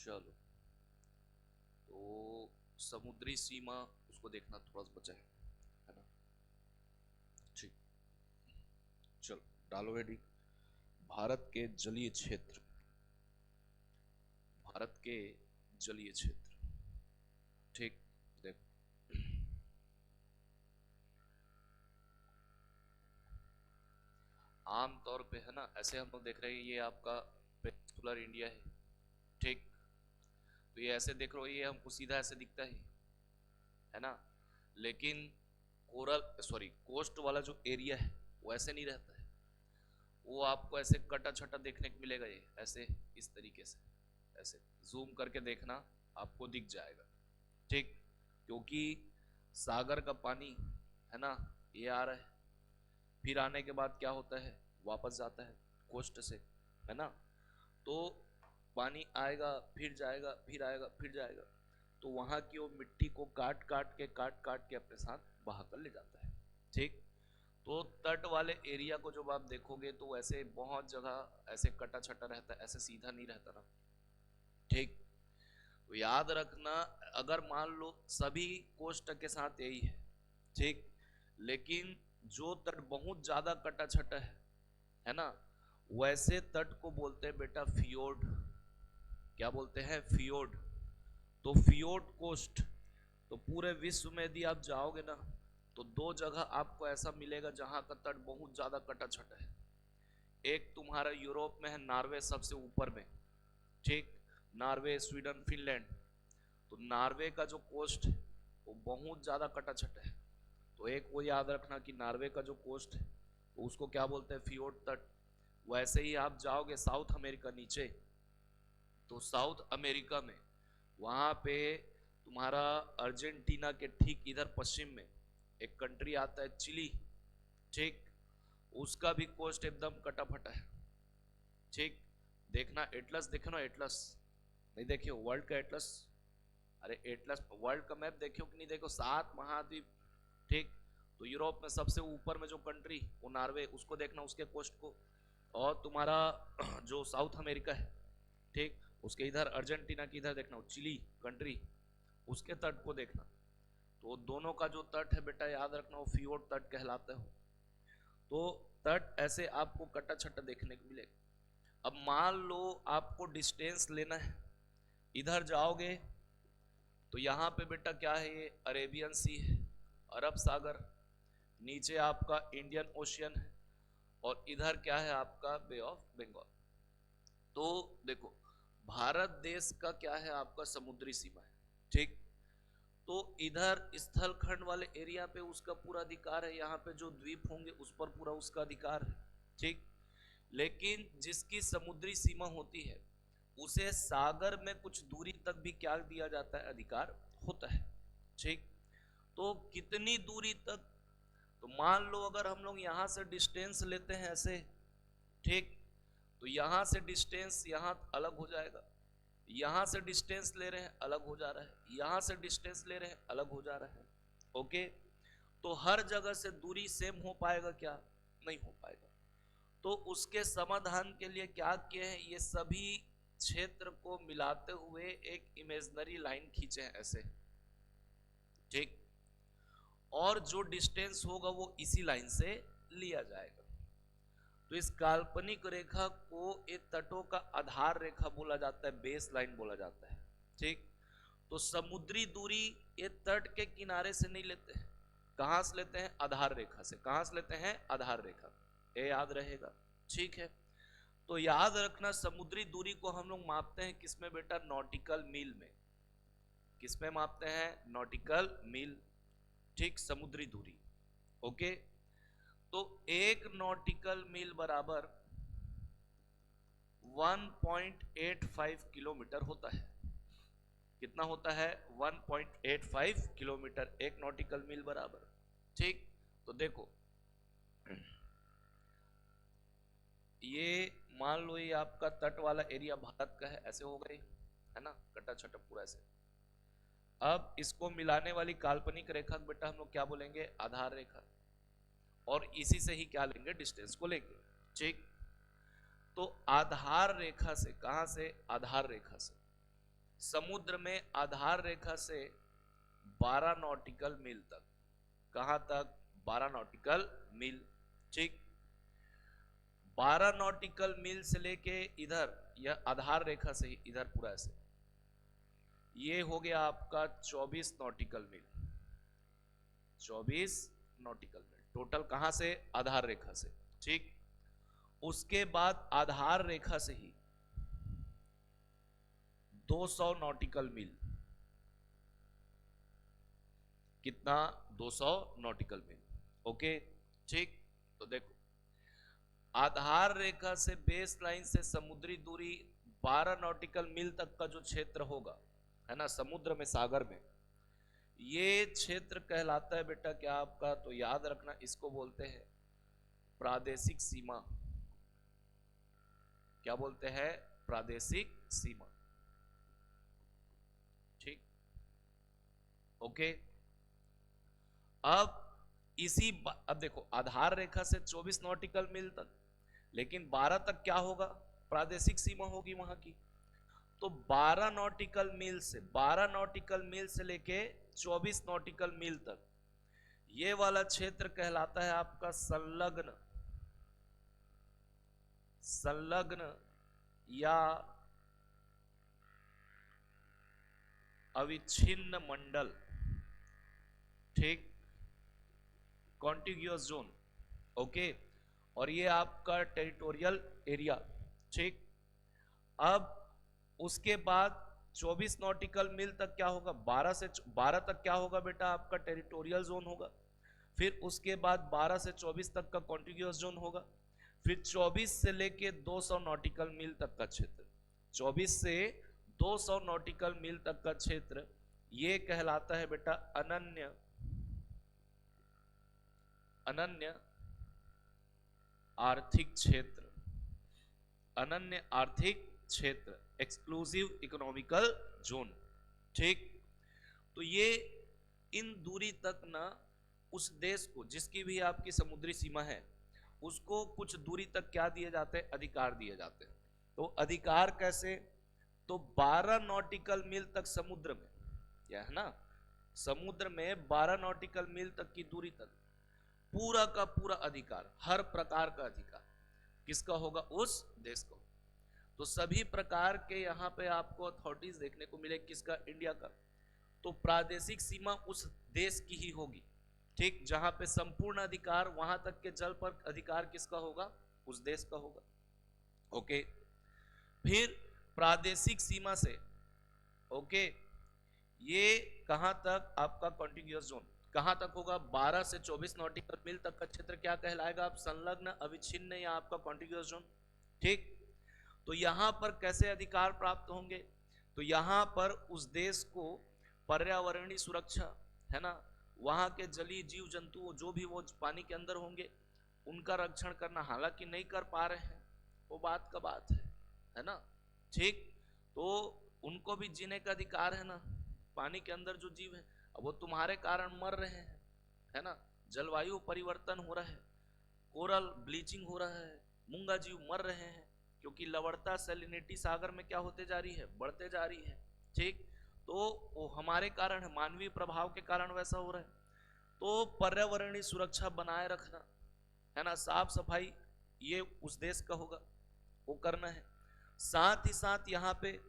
चलो, तो समुद्री सीमा उसको देखना थोड़ा सा बचा है ना। ठीक, चलो डालो हेडिंग, भारत के जलीय क्षेत्र, भारत के जलीय क्षेत्र। ठीक, देखो आमतौर पे है ना, ऐसे हम लोग देख रहे हैं ये आपका पेनिनसुलर इंडिया है। ठीक, तो ये ऐसे देख रहे हो, ये हमको सीधा ऐसे दिखता है ना। लेकिन कोरल सॉरी कोस्ट वाला जो एरिया है वो ऐसे नहीं रहता है, वो आपको ऐसे कटा छटा देखने को मिलेगा, ये ऐसे इस तरीके से, ऐसे जूम करके देखना आपको दिख जाएगा। ठीक, क्योंकि सागर का पानी है ना, ये आ रहा है, फिर आने के बाद क्या होता है, वापस जाता है कोस्ट से, है ना। तो पानी आएगा फिर जाएगा फिर आएगा फिर जाएगा, तो वहां की वो मिट्टी को काट काट के अपने साथ बहा कर ले जाता है। ठीक, तो तट वाले एरिया को जब आप देखोगे तो ऐसे बहुत जगह ऐसे कटा छटा रहता है, ऐसे सीधा नहीं रहता ना। ठीक, तो याद रखना, अगर मान लो सभी कोस्ट के साथ यही ठीक, लेकिन जो तट बहुत ज्यादा कटा छटा है ना, वैसे तट को बोलते हैं बेटा फियोर्ड। क्या बोलते हैं, फियोर्ड। तो फियोर्ड कोस्ट, तो पूरे विश्व में यदि आप जाओगे ना, तो दो जगह आपको ऐसा मिलेगा जहां का तट बहुत ज्यादा कटा छटा है। एक तुम्हारा यूरोप में है, नॉर्वे सबसे ऊपर में। ठीक, नॉर्वे, स्वीडन, फिनलैंड। तो नॉर्वे का जो कोस्ट है वो बहुत ज्यादा कटा छटा है, तो एक वो याद रखना कि नॉर्वे का जो कोस्ट है तो उसको क्या बोलते हैं, फियोर्ड तट। वैसे ही आप जाओगे साउथ अमेरिका नीचे, तो साउथ अमेरिका में वहां पे तुम्हारा अर्जेंटीना के ठीक इधर पश्चिम में एक कंट्री आता है, चिली। ठीक, उसका भी कोस्ट एकदम कटा फटा है। ठीक, देखना एटलस, देखो ना एटलस, नहीं देखे हो वर्ल्ड का एटलस? अरे एटलस वर्ल्ड का मैप देखो कि नहीं, देखो 7 महाद्वीप। ठीक, तो यूरोप में सबसे ऊपर में जो कंट्री वो नॉर्वे, उसको देखना, उसके कोस्ट को। और तुम्हारा जो साउथ अमेरिका है, ठीक, उसके इधर अर्जेंटीना की इधर देखना, चिली कंट्री, उसके तट को देखना। तो दोनों का जो तट है बेटा, याद रखना वो फियोर्ड तट कहलाता है। तो तट ऐसे आपको कटा छटा देखने को मिलेगा। अब मान लो आपको डिस्टेंस लेना है, इधर जाओगे तो यहाँ पे बेटा क्या है, ये अरेबियन सी है, अरब सागर, नीचे आपका इंडियन ओशियन है, और इधर क्या है आपका बे ऑफ बंगाल। तो देखो भारत देश का क्या है, आपका समुद्री सीमा है। ठीक, तो इधर स्थल खंड वाले एरिया पे उसका पूरा अधिकार है, यहाँ पे जो द्वीप होंगे उस पर पूरा उसका अधिकार है। ठीक, लेकिन जिसकी समुद्री सीमा होती है उसे सागर में कुछ दूरी तक भी क्या दिया जाता है, अधिकार होता है। ठीक, तो कितनी दूरी तक, तो मान लो अगर हम लोग यहां से डिस्टेंस लेते हैं ऐसे, ठीक, तो यहां से डिस्टेंस यहां अलग हो जाएगा, यहां से डिस्टेंस ले रहे हैं अलग हो जा रहा है, यहां से डिस्टेंस ले रहे हैं अलग हो जा रहा है। ओके, तो हर जगह से दूरी सेम हो पाएगा क्या, नहीं हो पाएगा। तो उसके समाधान के लिए क्या किए हैं, ये सभी क्षेत्र को मिलाते हुए एक इमेजिनरी लाइन खींचे हैं ऐसे। ठीक, और जो डिस्टेंस होगा वो इसी लाइन से लिया जाएगा। तो इस काल्पनिक रेखा को एक तटों का आधार रेखा बोला जाता है, बेस लाइन बोला जाता है। ठीक, तो समुद्री दूरी ये तट के किनारे से नहीं लेते हैं, कहां से लेते हैं, आधार रेखा से। कहां से लेते हैं, आधार रेखा, ये याद रहेगा। ठीक है, तो याद रखना समुद्री दूरी को हम लोग मापते हैं किसमें बेटा, नॉटिकल मील में। किसमें मापते हैं, नॉटिकल मील। ठीक, समुद्री दूरी। ओके, तो एक नॉटिकल मील बराबर 1.85 किलोमीटर होता है। कितना होता है, 1.85 किलोमीटर एक नॉटिकल मील बराबर। ठीक, तो देखो ये मान लो ये आपका तट वाला एरिया भारत का है, ऐसे हो गई है ना, कटा छटा पूरा ऐसे। अब इसको मिलाने वाली काल्पनिक रेखा बेटा हम लोग क्या बोलेंगे, आधार रेखा, और इसी से ही क्या लेंगे, डिस्टेंस को लेंगे। ठीक, तो आधार रेखा से, कहां से, आधार रेखा से समुद्र में आधार रेखा से 12 नॉटिकल मील तक, कहां तक? 12 नॉटिकल मील, ठीक। 12 नॉटिकल मील से लेके इधर, यह आधार रेखा से ही इधर पूरा ऐसे, ये हो गया आपका 24 नॉटिकल मील। 24 नॉटिकल मील टोटल, कहां से? आधार रेखा से, ठीक। उसके बाद आधार रेखा से ही 200 नॉटिकल मील, कितना? 200 नॉटिकल मील, ओके, ठीक। तो देखो, आधार रेखा से बेस लाइन से समुद्री दूरी 12 नॉटिकल मील तक का जो क्षेत्र होगा, है ना, समुद्र में, सागर में, ये क्षेत्र कहलाता है बेटा क्या आपका? तो याद रखना, इसको बोलते हैं प्रादेशिक सीमा। क्या बोलते हैं? प्रादेशिक सीमा, ठीक, ओके। अब अब देखो, आधार रेखा से 24 नॉटिकल मील तक, लेकिन 12 तक क्या होगा? प्रादेशिक सीमा होगी वहां की। तो 12 नॉटिकल मील से, 12 नॉटिकल मील से लेके 24 नॉटिकल मील तक, ये वाला क्षेत्र कहलाता है आपका संलग्न, संलग्न या अविच्छिन्न मंडल, ठीक, कॉन्टिग्यूअस जोन, ओके। और ये आपका टेरिटोरियल एरिया, ठीक। अब उसके बाद 24 नॉटिकल मील तक क्या होगा? 12 तक क्या होगा बेटा? आपका टेरिटोरियल जोन होगा। फिर उसके बाद 12 से 24 तक का कॉन्टिग्यूअस जोन होगा। फिर 24 से लेके 200 नॉटिकल मील तक का क्षेत्र, 24 से 200 नॉटिकल मील तक का क्षेत्र, ये कहलाता है बेटा अनन्य, अनन्य आर्थिक क्षेत्र, अनन्य आर्थिक क्षेत्र, एक्सक्लूसिव इकोनॉमिकल जोन, ठीक। तो ये इन दूरी तक ना उस देश को, जिसकी भी आपकी समुद्री सीमा है, उसको कुछ दूरी तक क्या दिए जाते हैं? अधिकार दिए जाते हैं। तो अधिकार कैसे? तो 12 नॉटिकल मील तक समुद्र में, क्या है ना, समुद्र में 12 नॉटिकल मील तक की दूरी तक पूरा का पूरा अधिकार, हर प्रकार का अधिकार किसका होगा? उस देश को। तो सभी प्रकार के यहाँ पे आपको अथॉरिटीज देखने को मिले, किसका? इंडिया का। तो प्रादेशिक सीमा उस देश की ही होगी, ठीक, जहां पे संपूर्ण अधिकार, वहां तक के जल पर अधिकार किसका होगा? उस देश का होगा, ओके। फिर प्रादेशिक सीमा से, ओके, ये कहां तक? आपका कॉन्टिग्यूअस जोन कहां तक होगा? 12 से 24 नॉटिकल मील तक का क्षेत्र क्या कहलाएगा? आप संलग्न, अविच्छिन्न या आपका कॉन्टिग्यूअस जोन, ठीक। तो यहां पर कैसे अधिकार प्राप्त होंगे? तो यहां पर उस देश को पर्यावरणीय सुरक्षा, है ना, वहां के जलीय जीव जंतु जो भी वो पानी के अंदर होंगे, उनका रक्षण करना, हालांकि नहीं कर पा रहे हैं, वो बात का बात है ना, ठीक। तो उनको भी जीने का अधिकार है ना, पानी के अंदर जो जीव है, अब वो तुम्हारे कारण मर रहे हैं, है ना, जलवायु परिवर्तन हो रहा है, कोरल ब्लीचिंग हो रहा है, मूंगा जीव मर रहे हैं, क्योंकि लवणता, सैलिनिटी सागर में क्या होते जा रही है? बढ़ते जा रही है, ठीक। तो वो हमारे कारण है, मानवीय प्रभाव के कारण वैसा हो रहा है। तो पर्यावरणीय सुरक्षा बनाए रखना, है ना, साफ सफाई, ये उस देश का होगा, वो करना है। साथ ही साथ यहाँ पे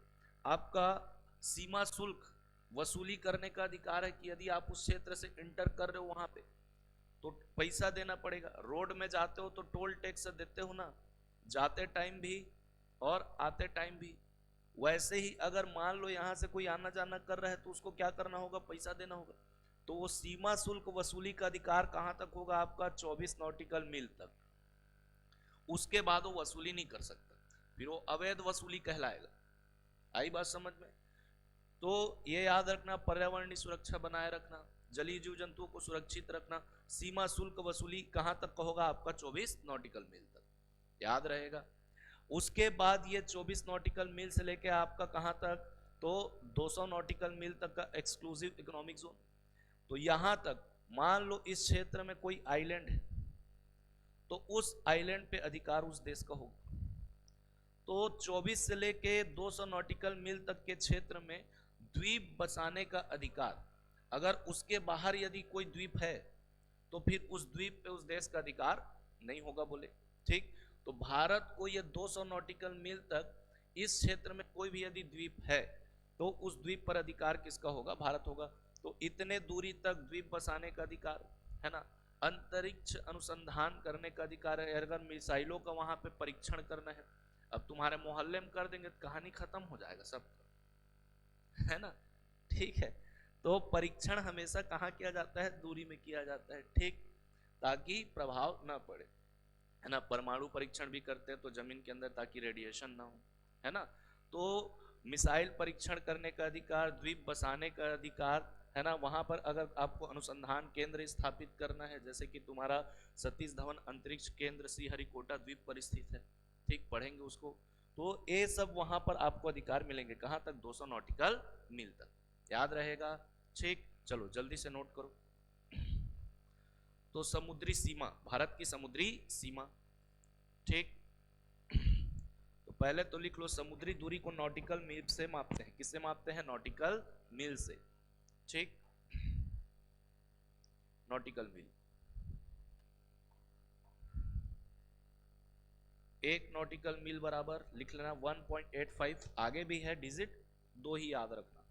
आपका सीमा शुल्क वसूली करने का अधिकार है, कि यदि आप उस क्षेत्र से इंटर कर रहे हो वहां पे, तो पैसा देना पड़ेगा। रोड में जाते हो तो टोल टैक्स देते हो ना, जाते टाइम भी और आते टाइम भी। वैसे ही अगर मान लो यहाँ से कोई आना जाना कर रहा है, तो उसको क्या करना होगा? पैसा देना होगा। तो वो सीमा शुल्क वसूली का अधिकार कहां तक होगा? आपका 24 नॉटिकल मील तक। उसके बाद वो वसूली नहीं कर सकता, फिर वो अवैध वसूली कहलाएगा। आई बात समझ में? तो ये याद रखना, पर्यावरणीय सुरक्षा बनाए रखना, जलीय जीव जंतुओं को सुरक्षित रखना, सीमा शुल्क वसूली कहां तक का होगा? आपका 24 नॉटिकल मील तक, याद रहेगा। उसके बाद ये 24 नॉटिकल मील से लेके आपका कहां तक? तो 200 नॉटिकल मील तक का एक्सक्लूसिव इकोनॉमिक जोन। तो यहां तक मान लो इस क्षेत्र में कोई आइलैंड है, तो उस आइलैंड पे अधिकार उस देश का होगा। तो 24 से लेके 200 नॉटिकल मील तक के क्षेत्र में द्वीप बसाने का अधिकार, अगर उसके बाहर यदि कोई द्वीप है तो फिर उस द्वीप पे उस देश का अधिकार नहीं होगा बोले। ठीक, तो भारत को ये 200 नॉटिकल मील तक इस क्षेत्र में कोई भी यदि द्वीप है तो उस द्वीप पर अधिकार किसका होगा? भारत होगा। तो इतने दूरी तक द्वीप बसाने का अधिकार है ना, अंतरिक्ष अनुसंधान करने का अधिकार है। अगर मिसाइलों का वहां पे परीक्षण करना है, अब तुम्हारे मोहल्ले में कर देंगे तो कहानी खत्म हो जाएगा सब, है ना। ठीक है, तो परीक्षण हमेशा कहाँ किया जाता है? दूरी में किया जाता है। ठीक, ताकि प्रभाव ना पड़े, है ना। परमाणु परीक्षण भी करते हैं तो जमीन के अंदर, ताकि रेडिएशन ना हो, है ना। तो मिसाइल परीक्षण करने का अधिकार, द्वीप बसाने का अधिकार, है ना। वहां पर अगर आपको अनुसंधान केंद्र स्थापित करना है, जैसे कि तुम्हारा सतीश धवन अंतरिक्ष केंद्र श्रीहरिकोटा द्वीप पर स्थित है, ठीक, पढ़ेंगे उसको। तो ये सब वहां पर आपको अधिकार मिलेंगे, कहां तक? 200 नॉटिकल मील तक, याद रहेगा। ठीक, चलो जल्दी से नोट करो। तो समुद्री सीमा, भारत की समुद्री सीमा, ठीक। तो पहले तो लिख लो, समुद्री दूरी को नॉटिकल मील से मापते हैं। किससे मापते हैं? नॉटिकल मील से। ठीक, नॉटिकल मील, एक नॉटिकल मील बराबर लिख लेना 1.85, आगे भी है डिजिट, दो ही याद रखना।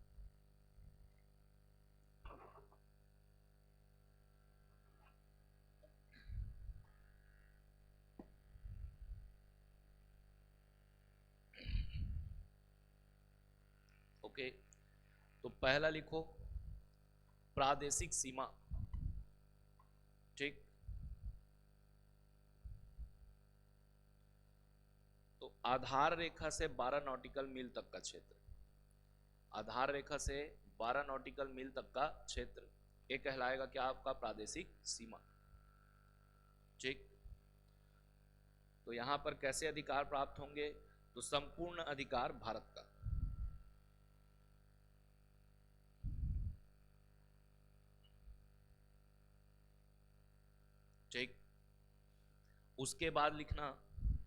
ओके, तो पहला लिखो प्रादेशिक सीमा, ठीक। तो आधार रेखा से 12 नॉटिकल मील तक का क्षेत्र, आधार रेखा से 12 नॉटिकल मील तक का क्षेत्र, ये कहलाएगा क्या? आपका प्रादेशिक सीमा, ठीक। तो यहां पर कैसे अधिकार प्राप्त होंगे? तो संपूर्ण अधिकार भारत का, ठीक। उसके बाद लिखना,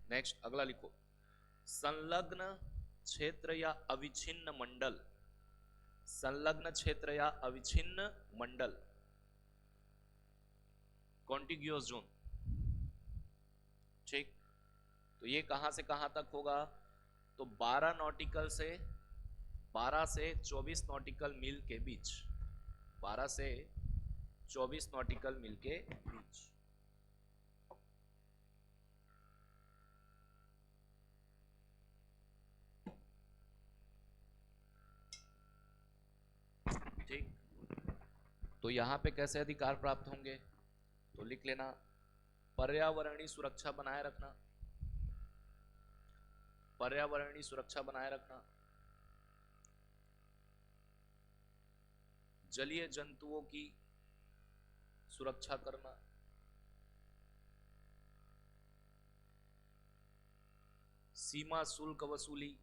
नेक्स्ट अगला लिखो, संलग्न क्षेत्र या अविच्छिन्न मंडल, संलग्न क्षेत्र या अविच्छिन्न मंडल, कॉन्टिग्यूअस जोन, ठीक। तो ये कहां से कहां तक होगा? तो 12 नॉटिकल से 12 से 24 नॉटिकल मील के बीच, 12 से 24 नॉटिकल मील के बीच, ठीक। तो यहां पे कैसे अधिकार प्राप्त होंगे? तो लिख लेना, पर्यावरणीय सुरक्षा बनाए रखना, पर्यावरणीय सुरक्षा बनाए रखना, जलीय जंतुओं की सुरक्षा करना, सीमा शुल्क वसूली,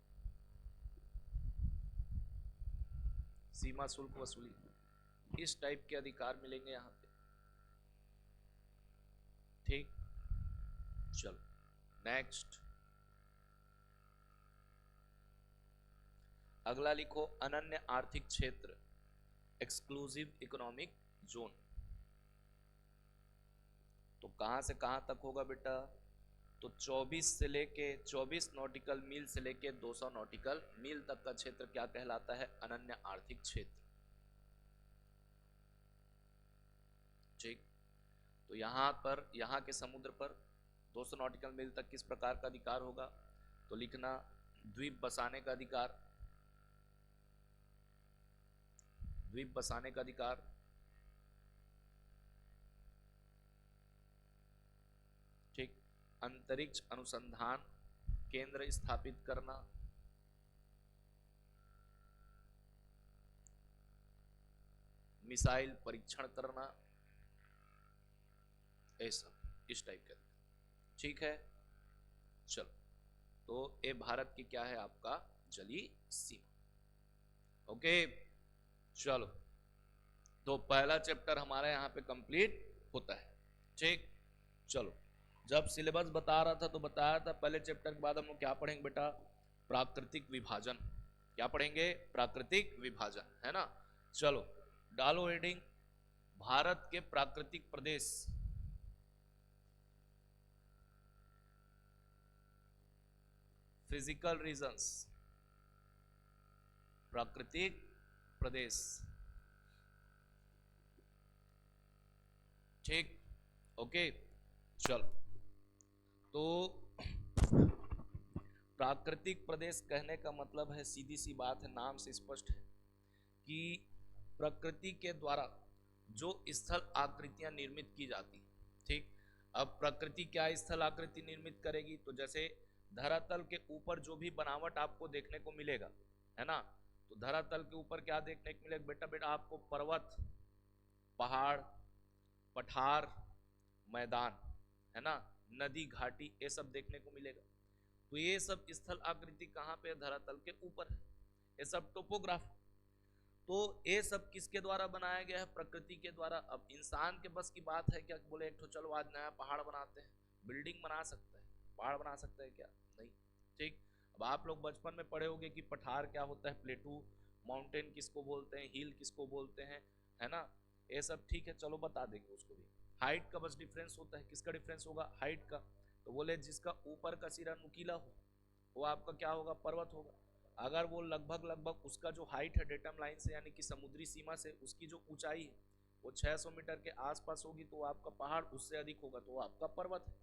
सीमा शुल्क वसूली, इस टाइप के अधिकार मिलेंगे यहां पे, ठीक। चलो नेक्स्ट, अगला लिखो, अनन्य आर्थिक क्षेत्र, एक्सक्लूसिव इकोनॉमिक जोन। तो कहां से कहां तक होगा बेटा? तो 24 नॉटिकल मील से लेके 200 नॉटिकल मील तक का क्षेत्र क्या कहलाता है? अनन्य आर्थिक क्षेत्र, ठीक। तो यहां पर, यहां के समुद्र पर 200 नॉटिकल मील तक किस प्रकार का अधिकार होगा? तो लिखना, द्वीप बसाने का अधिकार, द्वीप बसाने का अधिकार, ठीक। अंतरिक्ष अनुसंधान केंद्र स्थापित करना, मिसाइल परीक्षण करना, ऐसा इस टाइप का, ठीक है। चलो, तो ये भारत की क्या है? आपका जलीय सीमा। ओके, चलो, तो पहला चैप्टर हमारा यहाँ पे कंप्लीट होता है, ठीक। चलो जब सिलेबस बता रहा था तो बताया था पहले चैप्टर के बाद हम लोग क्या पढ़ेंगे बेटा, प्राकृतिक विभाजन। क्या पढ़ेंगे, प्राकृतिक विभाजन, है ना। चलो डालो हेडिंग, भारत के प्राकृतिक प्रदेश। फिजिकल रीजंस, प्राकृतिक प्रदेश, ठीक, ओके। चलो तो प्राकृतिक प्रदेश कहने का मतलब है, सीधी सी बात है, नाम से स्पष्ट है कि प्रकृति के द्वारा जो स्थल आकृतियां निर्मित की जाती, ठीक। अब प्रकृति क्या स्थल आकृति निर्मित करेगी, तो जैसे धरातल के ऊपर जो भी बनावट आपको देखने को मिलेगा, है ना, तो धरातल के ऊपर क्या देखने को मिलेगा बेटा, बेटा आपको पर्वत, पहाड़, पठार, मैदान, है ना, नदी, घाटी, ये सब देखने को मिलेगा। तो ये सब स्थल आकृति कहाँ पे, धरातल के ऊपर है, ये सब टोपोग्राफ। तो ये सब किसके द्वारा बनाया गया है, प्रकृति के द्वारा। अब इंसान के बस की बात है क्या, बोले एक तो चलो आज नया पहाड़ बनाते हैं, बिल्डिंग बना सकता है, पहाड़ बना सकता है क्या, नहीं, ठीक। अब आप लोग बचपन में पढ़े होंगे कि पठार क्या होता है, प्लेटू, माउंटेन किसको बोलते हैं, हिल किसको बोलते हैं, है ना, ये सब ठीक है, चलो बता देंगे उसको भी। हाइट का बस डिफरेंस होता है, किसका डिफरेंस होगा, हाइट का। तो बोले जिसका ऊपर का सिरा नुकीला हो वो आपका क्या होगा, पर्वत होगा। अगर वो लगभग लगभग उसका जो हाइट है डेटम लाइन से यानी कि समुद्री सीमा से, उसकी जो ऊंचाई है वो 600 मीटर के आसपास होगी, तो आपका पहाड़, उससे अधिक होगा तो आपका पर्वत है,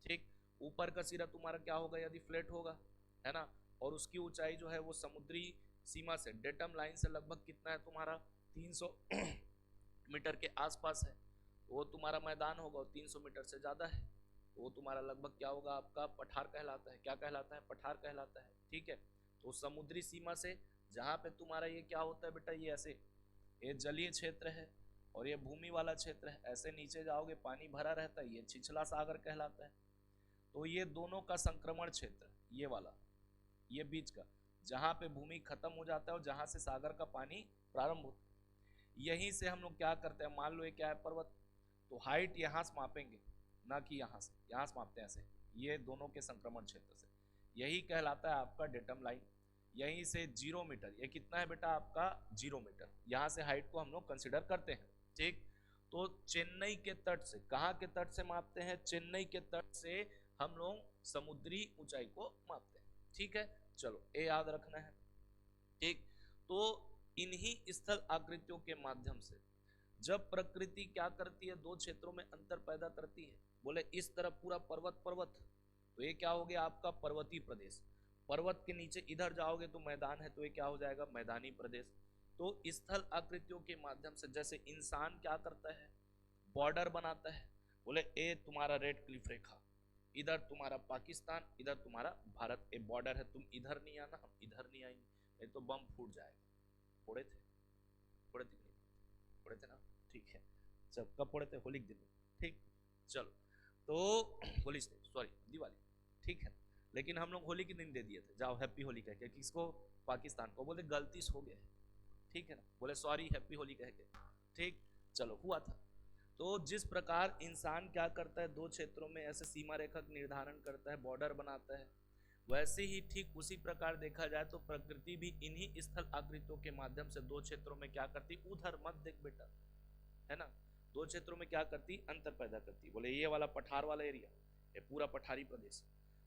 ठीक। ऊपर का सिरा तुम्हारा क्या होगा, यदि फ्लैट होगा, है ना, और उसकी ऊंचाई जो है वो समुद्री सीमा से, डेटम लाइन से लगभग कितना है तुम्हारा, 300 मीटर के आसपास है, तो वो तुम्हारा मैदान होगा, और 300 मीटर से ज्यादा है तो वो तुम्हारा लगभग क्या होगा, आपका पठार कहलाता है। क्या कहलाता है, पठार कहलाता है, ठीक है। तो समुद्री सीमा से जहाँ पे तुम्हारा ये क्या होता है बेटा, ये ऐसे, ये जलीय क्षेत्र है और ये भूमि वाला क्षेत्र है, ऐसे नीचे जाओगे पानी भरा रहता है, ये छिछला सागर कहलाता है। तो ये दोनों का संक्रमण क्षेत्र, ये वाला, ये बीच का, जहाँ पे भूमि खत्म हो जाता है और जहाँ से सागर का पानी प्रारंभ होता है, यहीं से हम लोग क्या करते हैं, मान लो ये क्या है, पर्वत, तो हाइट यहाँ से मापेंगे, ना कि यहाँ से मापते हैं ऐसे, ये दोनों के संक्रमण क्षेत्र से, यही कहलाता है आपका डेटम लाइन। यहीं से 0 मीटर, ये कितना है बेटा आपका, 0 मीटर, यहाँ से हाइट को हम लोग कंसिडर करते हैं, ठीक। तो चेन्नई के तट से, कहाँ के तट से मापते हैं, चेन्नई के तट से हम लोग समुद्री ऊंचाई को मापते हैं, ठीक है। चलो ये याद रखना है, ठीक। तो इन्हीं स्थल आकृतियों के माध्यम से जब प्रकृति क्या करती है, दो क्षेत्रों में अंतर पैदा करती है, बोले इस तरफ पूरा पर्वत पर्वत, तो ये क्या हो गया आपका पर्वतीय प्रदेश। पर्वत के नीचे इधर जाओगे तो मैदान है, तो ये क्या हो जाएगा, मैदानी प्रदेश। तो स्थल आकृतियों के माध्यम से जैसे इंसान क्या करता है, बॉर्डर बनाता है, बोले ए तुम्हारा रेड क्लिफ रेखा, इधर तुम्हारा पाकिस्तान, इधर तुम्हारा भारत, ए बॉर्डर है, तुम इधर नहीं आना, हम इधर नहीं आएंगे, नहीं तो बम फूट जाएगा। फोड़े थे, फोड़े थे नहीं, फोड़े थे ना, ठीक है। सब कब फोड़े थे, होली के दिन, ठीक। चलो तो होली से सॉरी दिवाली, ठीक है, लेकिन हम लोग होली के दिन दे दिए थे, जाओ हैप्पी होली कह के, किसको, पाकिस्तान को, बोले गलती से हो गया है, ठीक है ना, बोले सॉरी हैप्पी होली कह के, ठीक। चलो हुआ था। तो जिस प्रकार इंसान क्या करता है, दो क्षेत्रों में ऐसे सीमा रेखा निर्धारण करता है, बॉर्डर बनाता है, वैसे ही ठीक उसी प्रकार देखा जाए तो प्रकृति भी इन्हीं स्थल आकृतियों के माध्यम से दो क्षेत्रों में क्या करती, उधर मत देख बेटा, है ना, दो क्षेत्रों में क्या करती, अंतर पैदा करती। बोले ये वाला पठार वाला एरिया, ये पूरा पठारी प्रदेश,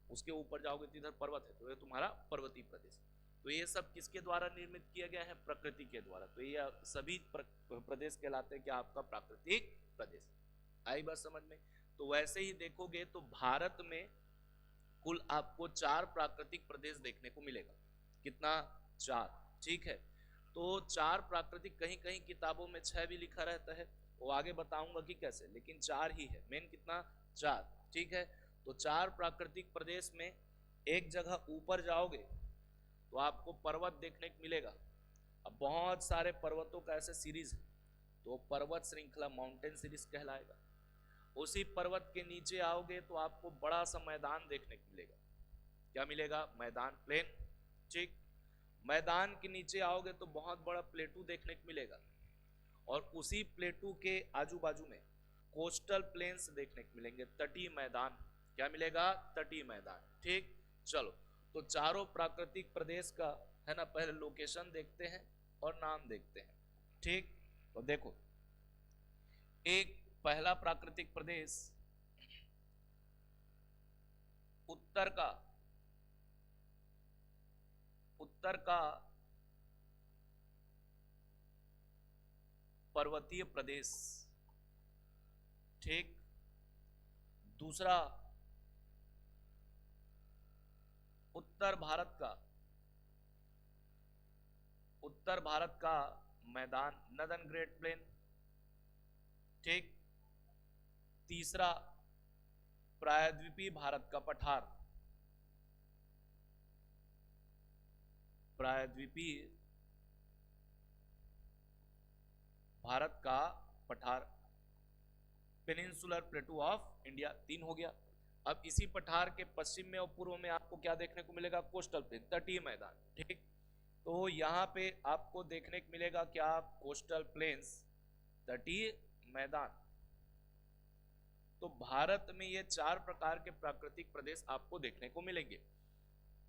उसके ऊपर जाओगे तो इधर पर्वत है, तो ये तुम्हारा पर्वतीय प्रदेश। तो ये सब किसके द्वारा निर्मित किया गया है, प्रकृति के द्वारा। तो ये सभी प्रदेश कहलाते हैं क्या, आपका प्राकृतिक प्रदेश। आई बात समझ में। तो वैसे ही देखोगे तो भारत में कुल आपको 4 प्राकृतिक प्रदेश देखने को मिलेगा। कितना, 4, ठीक है। तो 4 प्राकृतिक, कहीं कहीं किताबों में 6 भी लिखा रहता है, वो आगे बताऊंगा कि कैसे, लेकिन 4 ही है मेन, कितना, 4, ठीक है। तो 4 प्राकृतिक प्रदेश में एक जगह ऊपर जाओगे तो आपको पर्वत देखने को मिलेगा। अब बहुत सारे पर्वतों का ऐसे सीरीज है, तो पर्वत श्रृंखला माउंटेन सीरीज कहलाएगा। उसी पर्वत के नीचे आओगे तो आपको बड़ा सा मैदान देखने को मिलेगा। क्या मिलेगा, मैदान, प्लेन, ठीक। मैदान के नीचे आओगे तो बहुत बड़ा प्लेटू देखने को मिलेगा, और उसी प्लेटू के आजू बाजू में कोस्टल प्लेन्स देखने को मिलेंगे, तटीय मैदान, क्या मिलेगा? तटीय मैदान। ठीक, चलो तो चारों प्राकृतिक प्रदेश का है ना पहले लोकेशन देखते हैं और नाम देखते हैं। ठीक, तो देखो एक पहला प्राकृतिक प्रदेश उत्तर का पर्वतीय प्रदेश। ठीक, दूसरा उत्तर भारत का मैदान नदन ग्रेट प्लेन। ठीक, तीसरा प्रायद्वीपीय भारत का पठार, प्रायद्वीपीय भारत का पठार, पेनिनसुलर प्लेटू ऑफ इंडिया। 3 हो गया। अब इसी पठार के पश्चिम में और पूर्व में आपको क्या देखने को मिलेगा? कोस्टल प्लेन, तटीय मैदान। ठीक, तो यहाँ पे आपको देखने को मिलेगा क्या? कोस्टल प्लेन्स, तटीय मैदान। तो भारत में ये 4 प्रकार के प्राकृतिक प्रदेश आपको देखने को मिलेंगे।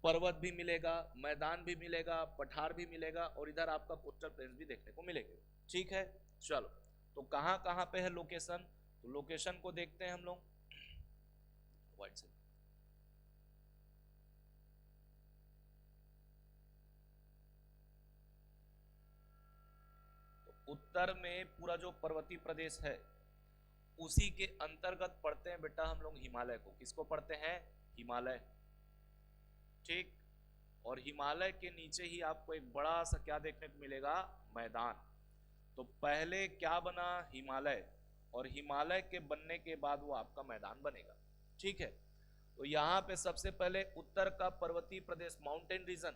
पर्वत भी मिलेगा, मैदान भी मिलेगा, पठार भी मिलेगा और इधर आपका कोस्टल प्लेन्स भी देखने को मिलेंगे। ठीक है, चलो तो कहां कहां पे है लोकेशन? तो लोकेशन को देखते हैं हम लोग। तो उत्तर में पूरा जो पर्वतीय प्रदेश है उसी के अंतर्गत पढ़ते हैं बेटा हम लोग हिमालय को। किसको पढ़ते हैं? हिमालय। ठीक, और हिमालय के नीचे ही आपको एक बड़ा सा क्या देखने को मिलेगा? मैदान। तो पहले क्या बना? हिमालय, और हिमालय के बनने के बाद वो आपका मैदान बनेगा। ठीक है, तो यहाँ पे सबसे पहले उत्तर का पर्वतीय प्रदेश, माउंटेन रीजन।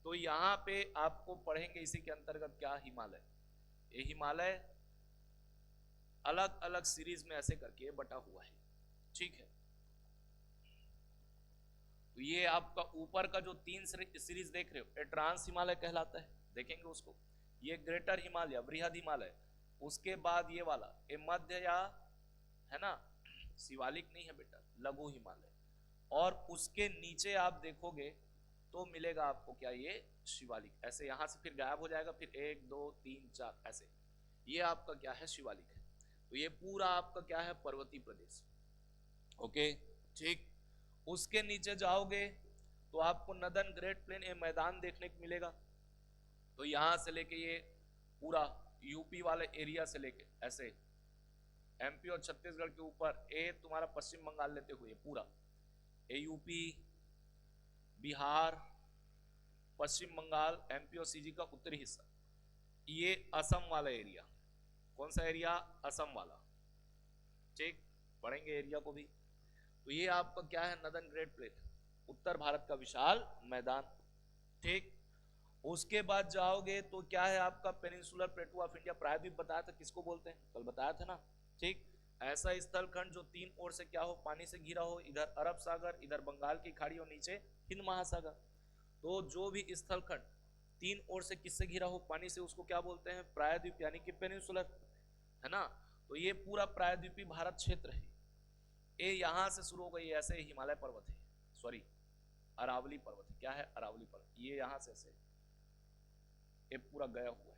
तो यहाँ पे आपको पढ़ेंगे इसी के अंतर्गत क्या? हिमालय। ये हिमालय अलग अलग सीरीज में ऐसे करके बटा हुआ है। ठीक है, तो ये आपका ऊपर का जो 3 सीरीज देख रहे हो, ये ट्रांस हिमालय कहलाता है, देखेंगे उसको। ये ग्रेटर हिमालय, बृहद हिमालय। उसके बाद ये वाला, ये मध्य या है ना, शिवालिक नहीं है बेटा, लघु हिमालय। और उसके नीचे आप देखोगे तो मिलेगा आपको क्या? ये शिवालिक। ऐसे यहां से फिर गायब हो जाएगा, फिर 1 2 3 4 ऐसे। ये आपका क्या है? शिवालिक है। तो ये पूरा आपका क्या है? पर्वतीय प्रदेश। ओके, ठीक। उसके नीचे जाओगे तो आपको नदन ग्रेट प्लेन, ये मैदान देखने को मिलेगा। तो यहां से लेके ये पूरा यूपी वाले एरिया से लेके ऐसे एमपी और छत्तीसगढ़ के ऊपर, ये तुम्हारा पश्चिम बंगाल लेते हुए पूरा ये यूपी, बिहार, पश्चिम बंगाल, एमपी और सीजी का उत्तरी हिस्सा, ये असम वाला एरिया। कौन सा एरिया? असम वाला। ठीक, पढ़ेंगे एरिया को भी। तो ये आपका क्या है? नदन ग्रेट प्लेन, उत्तर भारत का विशाल मैदान। ठीक, उसके बाद जाओगे तो क्या है आपका? Peninsular प्लेटू of India. प्रायद्वीप बताया था किसको बोलते हैं? कल बताया था ना। ठीक, ऐसा स्थल खंड जो 3 ओर से क्या हो? पानी से घिरा हो। इधर अरब सागर, इधर बंगाल की खाड़ी और नीचे हिंद महासागर। तो जो भी स्थल खंड 3 ओर से किससे घिरा हो? पानी से, उसको क्या बोलते हैं? प्रायद्वीप, यानी कि पेनिनसुलर, है ना। तो ये पूरा प्रायद्वीपीय भारत क्षेत्र है। ये यहां से शुरू हो गई, ऐसे हिमालय पर्वत है, सॉरी अरावली पर्वत है। क्या है? अरावली पर्वत। ये यहां से ऐसे ये पूरा गया हुआ है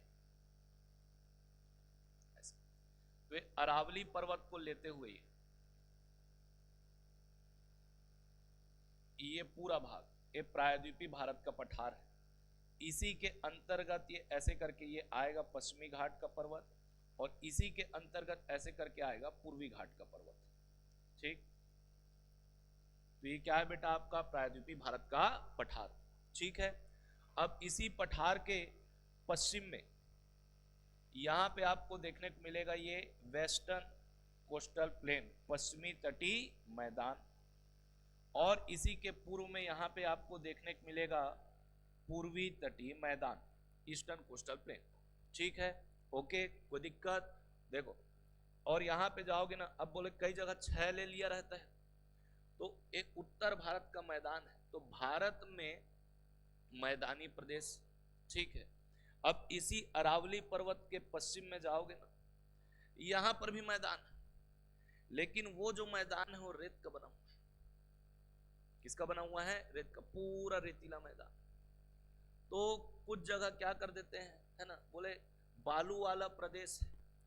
ऐसे। तो ये अरावली पर्वत को लेते हुए ये पूरा भाग ये प्रायद्वीपीय भारत का पठार है। इसी के अंतर्गत ये ऐसे करके ये आएगा पश्चिमी घाट का पर्वत, और इसी के अंतर्गत ऐसे करके आएगा पूर्वी घाट का पर्वत। ठीक, तो ये क्या है बेटा? आपका प्रायद्वीपीय भारत का पठार। ठीक है, अब इसी पठार के पश्चिम में यहां पे आपको देखने को मिलेगा ये वेस्टर्न कोस्टल प्लेन, पश्चिमी तटीय मैदान। और इसी के पूर्व में यहां पे आपको देखने को मिलेगा पूर्वी तटीय मैदान, ईस्टर्न कोस्टल प्लेन। ठीक है, ओके, कोई दिक्कत? देखो, और यहां पे जाओगे ना, अब बोले कई जगह 6 ले लिया रहता है, तो एक उत्तर भारत का मैदान है। तो भारत में मैदानी प्रदेश। ठीक है, अब इसी अरावली पर्वत के पश्चिम में जाओगे ना, यहां पर भी मैदान है, लेकिन वो जो मैदान है वो रेत का बना हुआ है। किसका बना हुआ है? रेत का, पूरा रेतीला मैदान। तो कुछ जगह क्या कर देते हैं, है ना, बोले बालू वाला प्रदेश,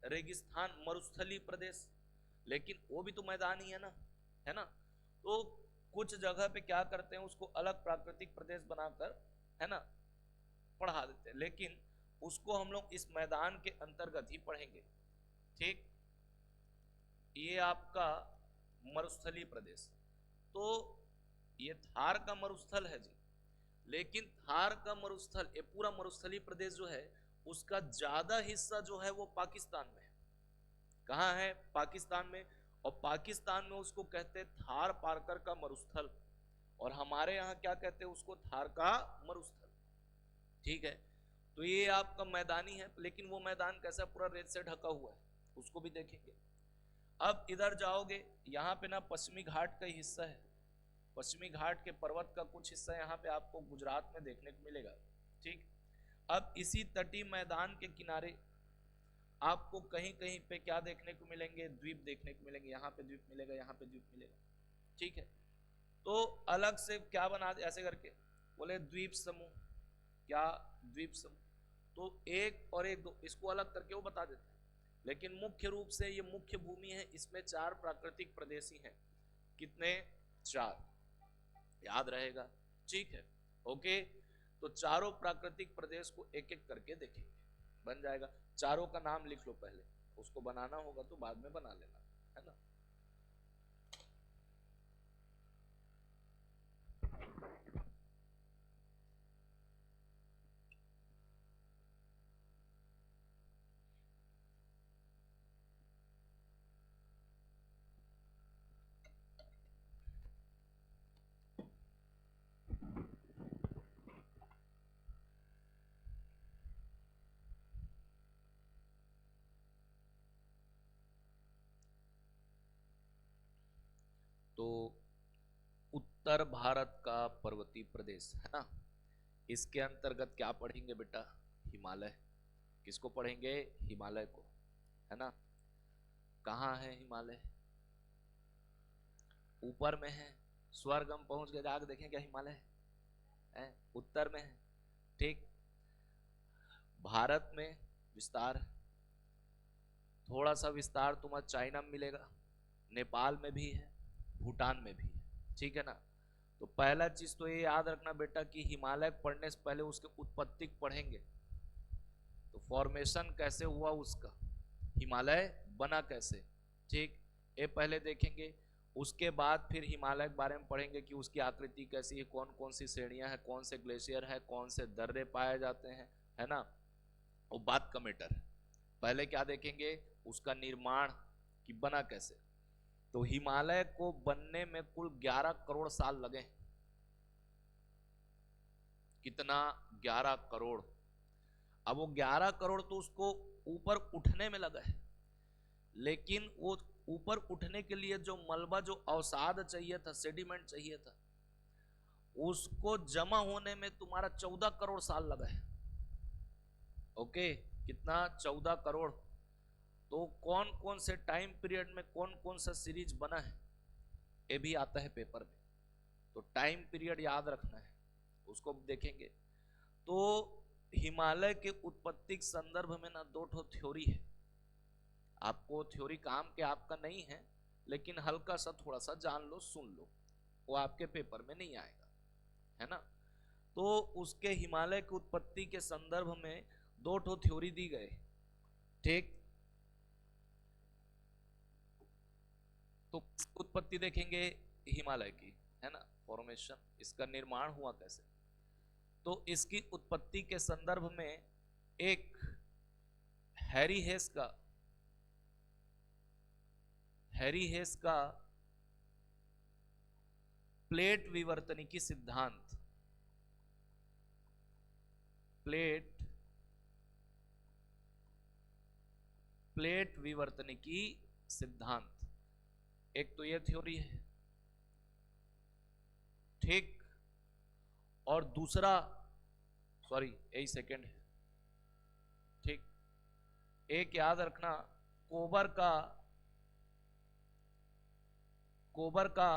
रेगिस्तान, मरुस्थलीय प्रदेश, लेकिन वो भी तो मैदान ही है ना, है ना। तो कुछ जगह पे क्या करते हैं, उसको अलग प्राकृतिक प्रदेश बनाकर, है ना, पढ़ा देते हैं, लेकिन उसको हम लोग इस मैदान के अंतर्गत ही पढ़ेंगे। ठीक, ये आपका मरुस्थलीय प्रदेश, तो ये थार का मरुस्थल है जी, लेकिन थार का मरुस्थल, ये पूरा मरुस्थलीय प्रदेश जो है उसका ज्यादा हिस्सा जो है वो पाकिस्तान में है। कहाँ है? पाकिस्तान में। और पाकिस्तान में उसको कहते हैं थार पारकर का मरुस्थल, और हमारे यहाँ क्या कहते हैं उसको? थार का मरुस्थल। ठीक है, तो ये आपका मैदानी है, लेकिन वो मैदान कैसा? पूरा रेत से ढका हुआ है, उसको भी देखेंगे। अब इधर जाओगे, यहाँ पे ना पश्चिमी घाट का हिस्सा है, पश्चिमी घाट के पर्वत का कुछ हिस्सा यहाँ पे आपको गुजरात में देखने को मिलेगा। ठीक, अब इसी तटीय मैदान के किनारे आपको कहीं कहीं पे क्या देखने को मिलेंगे? द्वीप देखने को मिलेंगे। यहाँ पे द्वीप मिलेगा, यहाँ पे द्वीप मिलेगा। ठीक है, तो अलग से क्या बना दे ऐसे करके, बोले द्वीप समूह। क्या? द्वीप समूह। तो एक और एक, दो, इसको अलग करके वो बता देते हैं, लेकिन मुख्य रूप से ये मुख्य भूमि है, इसमें 4 प्राकृतिक प्रदेश ही हैं। कितने? 4, याद रहेगा। ठीक है, ओके। तो चारों प्राकृतिक प्रदेश को एक एक करके देखेंगे, बन जाएगा। चारों का नाम लिख लो पहले, उसको बनाना होगा तो बाद में बना लेना, है ना। तो उत्तर भारत का पर्वतीय प्रदेश है ना, इसके अंतर्गत क्या पढ़ेंगे बेटा? हिमालय। किसको पढ़ेंगे? हिमालय को, है ना। कहाँ है हिमालय? ऊपर में है। स्वर्ग हम पहुंच गए, आगे देखें क्या हिमालय है? उत्तर में है। ठीक, भारत में विस्तार, थोड़ा सा विस्तार तुम्हारा चाइना में मिलेगा, नेपाल में भी है, भूटान में भी है। ठीक है ना। तो पहला चीज तो ये याद रखना बेटा कि हिमालय पढ़ने से पहले उसके उत्पत्ति पढ़ेंगे, तो फॉर्मेशन कैसे हुआ उसका, हिमालय बना कैसे। ठीक, ये पहले देखेंगे। उसके बाद फिर हिमालय के बारे में पढ़ेंगे कि उसकी आकृति कैसी है, कौन कौन सी श्रेणियां हैं, कौन से ग्लेशियर है, कौन से दर्रे पाए जाते हैं, है ना। वो बात का मैटर है। पहले क्या देखेंगे? उसका निर्माण कि बना कैसे। तो हिमालय को बनने में कुल 11 करोड़ साल लगे। कितना? 11 करोड़। अब वो 11 करोड़ तो उसको ऊपर उठने में लगा है, लेकिन वो ऊपर उठने के लिए जो मलबा, जो अवसाद चाहिए था, सेडिमेंट चाहिए था, उसको जमा होने में तुम्हारा 14 करोड़ साल लगा है। ओके, कितना? 14 करोड़। तो कौन कौन से टाइम पीरियड में कौन कौन सा सीरीज बना है, ये भी आता है पेपर में, तो टाइम पीरियड याद रखना है, उसको देखेंगे। तो हिमालय के उत्पत्ति के संदर्भ में ना 2 ठो थ्योरी है। आपको थ्योरी काम के आपका नहीं है, लेकिन हल्का सा थोड़ा सा जान लो, सुन लो, वो आपके पेपर में नहीं आएगा, है ना। तो उसके हिमालय की उत्पत्ति के संदर्भ में 2 ठो थ्योरी दी गए। ठीक, तो उत्पत्ति देखेंगे हिमालय की, है ना, फॉर्मेशन, इसका निर्माण हुआ कैसे। तो इसकी उत्पत्ति के संदर्भ में एक हैरी हेस का प्लेट विवर्तनिकी सिद्धांत, प्लेट विवर्तनिकी सिद्धांत, एक तो ये थ्योरी है। ठीक, और दूसरा, सॉरी यही सेकंड है। ठीक, एक याद रखना, कोबर का